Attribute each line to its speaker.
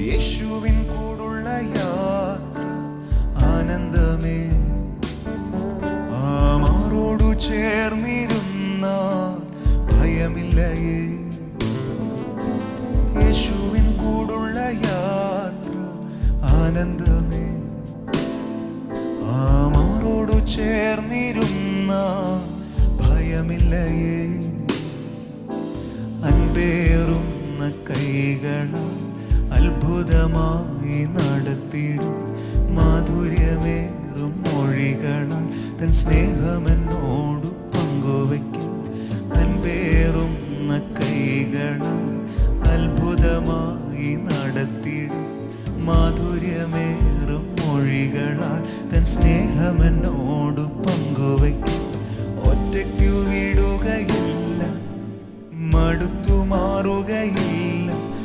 Speaker 1: യേശുവിൻ കൂടുള്ള യാത്ര ആനന്ദമേ. ആമാറോടു ചേർന്നിരുന്നാൽ ഭയമില്ലയേ. യേശുവിൻ കൂടുള്ള യാത്ര ആനന്ദമേ. ആമാറോടു ചേർന്നിരുന്നാൽ ഭയമില്ലയേ. അൻപേറുന്ന കൈകളാൽ അത്ഭുതമായി നടത്തിടും മാധുര്യമേറും മൊഴികളാൽ തൻ സ്നേഹമെന്നോടു പങ്കുവയ്ക്കും. അൻപേറുന്ന കൈകളാൽ അത്ഭുതമായി നടത്തിടും മാധുര്യമേറും മൊഴികളാൽ തൻ സ്നേഹമെന്നോടു പങ്കുവയ്ക്കും. ഒറ്റയ്ക്കു വിടുകയില്ല, മടുത്തു മാറുകയില്ല.